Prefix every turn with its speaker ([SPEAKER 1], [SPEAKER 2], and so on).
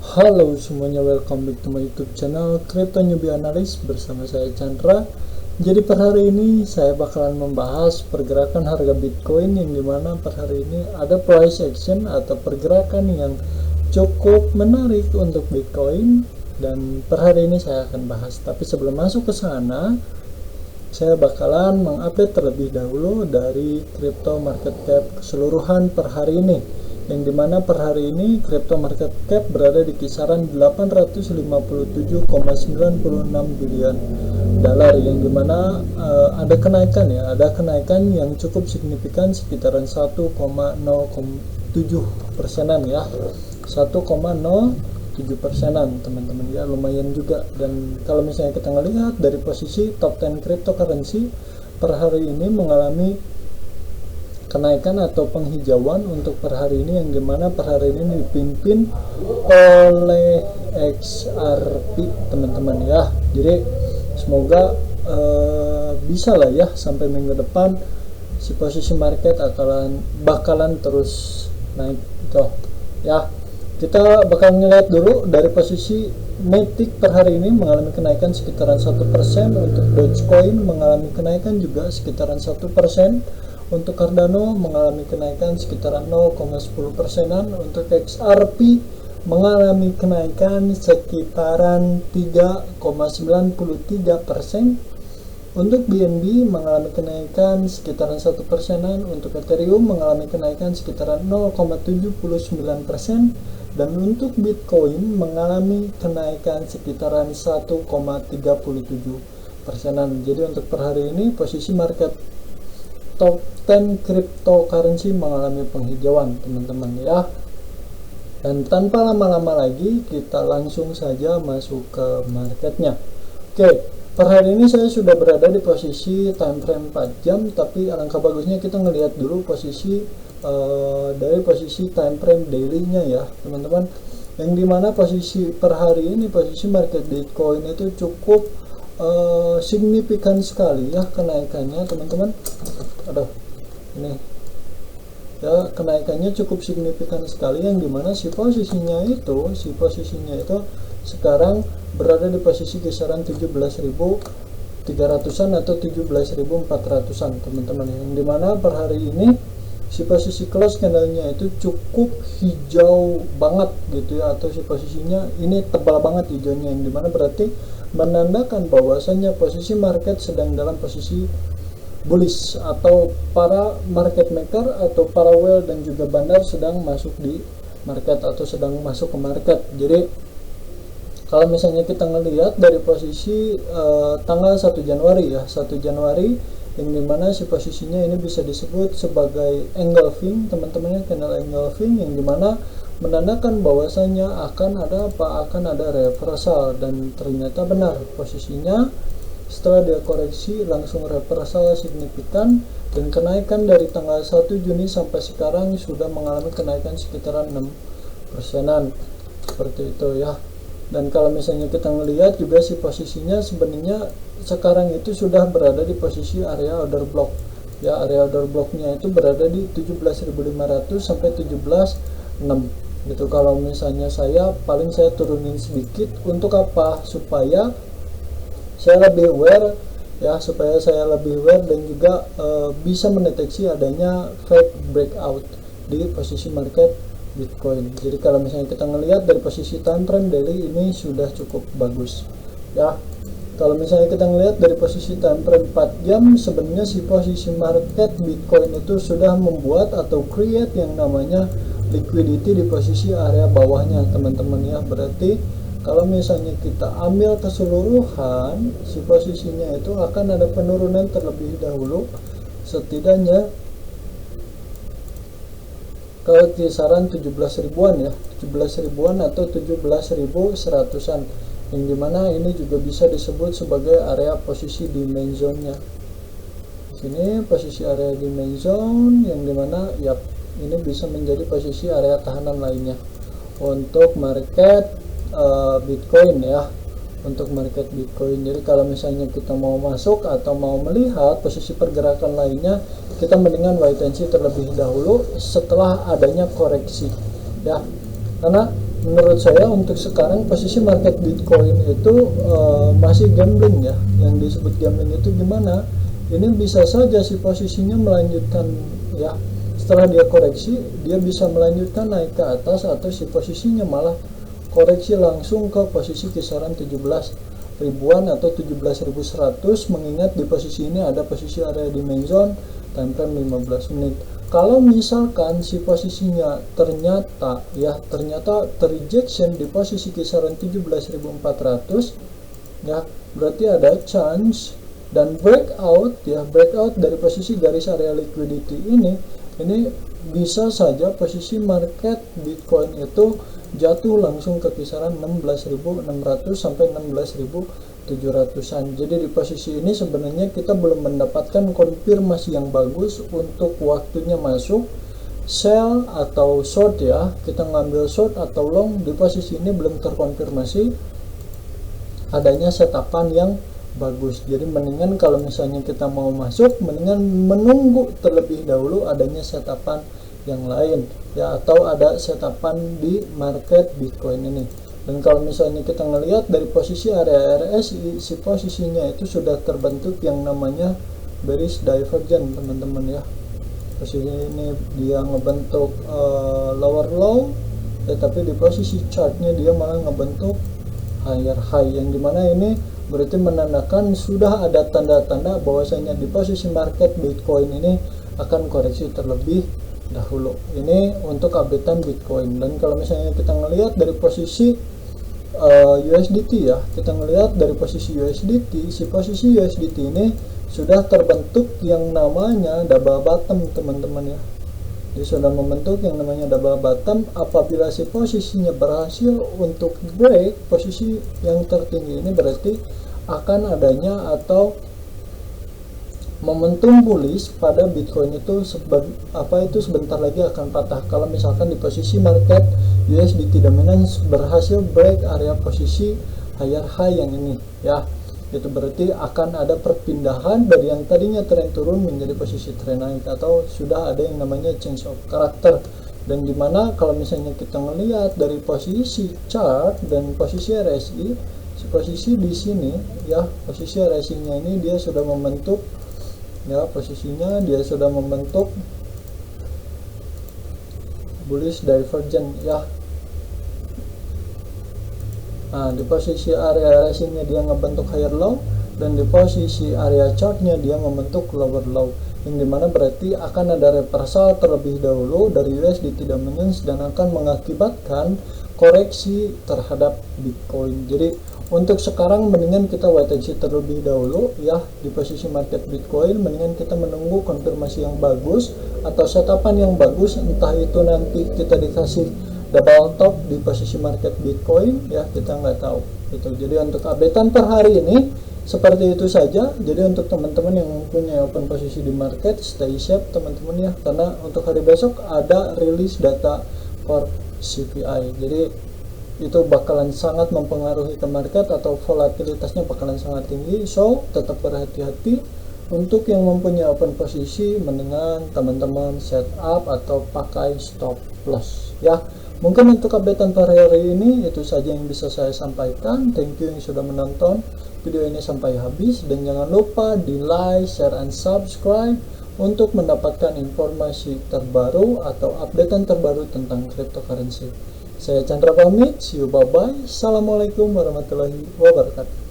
[SPEAKER 1] Halo semuanya, welcome back to my YouTube channel Crypto Newbie Analyst bersama saya Chandra. Jadi per hari ini saya bakalan membahas pergerakan harga Bitcoin yang dimana per hari ini ada price action atau pergerakan yang cukup menarik untuk Bitcoin, dan per hari ini saya akan bahas. Tapi sebelum masuk ke sana, saya bakalan mengupdate terlebih dahulu dari crypto market cap keseluruhan per hari ini, yang dimana per hari ini crypto market cap berada di kisaran 857,96 billion dolar, yang dimana ada kenaikan yang cukup signifikan sekitaran 1,07 persenan ya, 1,07%, teman-teman ya, lumayan juga. Dan kalau misalnya kita ngelihat dari posisi top 10 cryptocurrency per hari ini mengalami kenaikan atau penghijauan untuk per hari ini, yang dimana per hari ini dipimpin oleh XRP, teman-teman ya. Jadi semoga bisa lah ya sampai minggu depan si posisi market bakalan terus naik gitu ya. Kita bakal ngeliat dulu dari posisi Matic per hari ini mengalami kenaikan sekitaran 1%, untuk Dogecoin mengalami kenaikan juga sekitaran 1%, untuk Cardano mengalami kenaikan sekitaran 0,10%, untuk XRP mengalami kenaikan sekitaran 3,93%, untuk BNB mengalami kenaikan sekitaran 1%, untuk Ethereum mengalami kenaikan sekitaran 0,79%, dan untuk Bitcoin mengalami kenaikan sekitaran 1,37%. Jadi untuk per hari ini posisi market top 10 cryptocurrency mengalami penghijauan, teman-teman ya. Dan tanpa lama-lama lagi kita langsung saja masuk ke marketnya. Oke, per hari ini saya sudah berada di posisi time frame 4 jam, tapi alangkah bagusnya kita ngelihat dulu posisi dari posisi time frame daily-nya ya, teman-teman. Yang dimana posisi per hari ini posisi market Bitcoin itu cukup signifikan sekali ya kenaikannya, teman-teman. Ini ya, kenaikannya cukup signifikan sekali, yang dimana si posisinya itu sekarang berada di posisi kisaran 17.300-an atau 17.400-an, teman-teman. Yang dimana per hari ini si posisi close candlenya itu cukup hijau banget gitu ya, atau si posisinya ini tebal banget hijaunya, yang dimana berarti menandakan bahwasanya posisi market sedang dalam posisi bullish, atau para market maker atau para whale dan juga bandar sedang masuk di market atau sedang masuk ke market. Jadi kalau misalnya kita ngelihat dari posisi tanggal 1 Januari ya, 1 Januari, yang dimana si posisinya ini bisa disebut sebagai engulfing, teman-teman, candle engulfing, yang dimana menandakan bahwasanya akan ada reversal, dan ternyata benar posisinya setelah dia koreksi langsung reversal signifikan, dan kenaikan dari tanggal 1 Juni sampai sekarang sudah mengalami kenaikan sekitaran 6%, seperti itu ya. Dan kalau misalnya kita melihat juga si posisinya sebenarnya sekarang itu sudah berada di posisi area order block ya, area order blocknya itu berada di 17.500 sampai 17.600 gitu. Kalau misalnya saya turunin sedikit, untuk apa? Supaya saya lebih aware ya, dan juga bisa mendeteksi adanya fake breakout di posisi market Bitcoin. Jadi kalau misalnya kita ngelihat dari posisi time frame daily ini sudah cukup bagus ya. Kalau misalnya kita ngelihat dari posisi time frame 4 jam, sebenarnya si posisi market Bitcoin itu sudah membuat atau create yang namanya liquidity di posisi area bawahnya, teman-teman ya. Berarti kalau misalnya kita ambil keseluruhan, si posisinya itu akan ada penurunan terlebih dahulu, setidaknya ke kisaran 17 ribuan ya, 17 ribuan atau 17.100-an, yang dimana ini juga bisa disebut sebagai area posisi demand zone-nya. Sini posisi area demand zone, yang dimana ya ini bisa menjadi posisi area tahanan lainnya untuk market Bitcoin ya, untuk market Bitcoin. Jadi kalau misalnya kita mau masuk atau mau melihat posisi pergerakan lainnya, kita mendingan wait and see terlebih dahulu setelah adanya koreksi ya. Karena menurut saya untuk sekarang posisi market Bitcoin itu masih gambling ya. Yang disebut gambling itu gimana? Ini bisa saja si posisinya melanjutkan ya, setelah dia koreksi dia bisa melanjutkan naik ke atas, atau si posisinya malah koreksi langsung ke posisi kisaran 17 ribuan atau 17.100, mengingat di posisi ini ada posisi area dimensi time frame 15 menit. Kalau misalkan si posisinya ternyata terrejection di posisi kisaran 17.400 ya, berarti ada chance dan breakout dari posisi garis area liquidity ini bisa saja posisi market Bitcoin itu jatuh langsung ke kisaran 16.600 sampai 16.700-an. Jadi di posisi ini sebenarnya kita belum mendapatkan konfirmasi yang bagus untuk waktunya masuk sell atau short ya. Kita ngambil short atau long di posisi ini belum terkonfirmasi adanya setapan yang bagus. Jadi mendingan kalau misalnya kita mau masuk, mendingan menunggu terlebih dahulu adanya setapan yang lain ya, atau ada setapan di market Bitcoin ini. Dan kalau misalnya kita ngelihat dari posisi area RSI, si posisinya itu sudah terbentuk yang namanya bearish divergence teman-teman ya. Posisi ini dia ngebentuk lower low, tetapi di posisi chartnya dia malah ngebentuk higher high, yang dimana ini berarti menandakan sudah ada tanda-tanda bahwasanya di posisi market Bitcoin ini akan koreksi terlebih dahulu. Ini untuk updatean Bitcoin. Dan kalau misalnya kita ngelihat dari posisi USDT ya, kita ngelihat dari posisi USDT, si posisi USDT ini sudah terbentuk yang namanya double bottom teman-teman ya. Dia sudah membentuk yang namanya double bottom. Apabila si posisinya berhasil untuk break posisi yang tertinggi ini, berarti akan adanya atau momentum bullish pada Bitcoin itu sebentar lagi akan patah. Kalau misalkan di posisi market USDT dominance berhasil break area posisi higher high yang ini ya, itu berarti akan ada perpindahan dari yang tadinya tren turun menjadi posisi tren naik, atau sudah ada yang namanya change of character. Dan dimana kalau misalnya kita melihat dari posisi chart dan posisi RSI, si posisi di sini ya, posisi RSI nya ini dia sudah membentuk ya, posisinya dia sudah membentuk bullish divergence ya. Nah, di posisi area RSI nya dia ngebentuk higher low, dan di posisi area chartnya dia membentuk lower low, yang dimana berarti akan ada reversal terlebih dahulu dari USDT dominance dan akan mengakibatkan koreksi terhadap Bitcoin. Jadi untuk sekarang mendingan kita wait and see terlebih dahulu ya, di posisi market Bitcoin mendingan kita menunggu konfirmasi yang bagus atau setapan yang bagus, entah itu nanti kita dikasih double top di posisi market Bitcoin ya, kita nggak tahu gitu. Jadi untuk updatean per hari ini seperti itu saja. Jadi untuk teman-teman yang punya open posisi di market, stay safe teman-teman ya, karena untuk hari besok ada rilis data for CPI. Jadi itu bakalan sangat mempengaruhi ke market atau volatilitasnya bakalan sangat tinggi. So tetap berhati-hati. Untuk yang mempunyai open posisi, mendingan teman-teman setup atau pakai stop loss ya. Mungkin untuk updatean per hari ini itu saja yang bisa saya sampaikan. Thank you yang sudah menonton video ini sampai habis, dan jangan lupa di like, share, and subscribe untuk mendapatkan informasi terbaru atau updatean terbaru tentang cryptocurrency. Saya Chandra pamit, see you, bye bye. Assalamualaikum warahmatullahi wabarakatuh.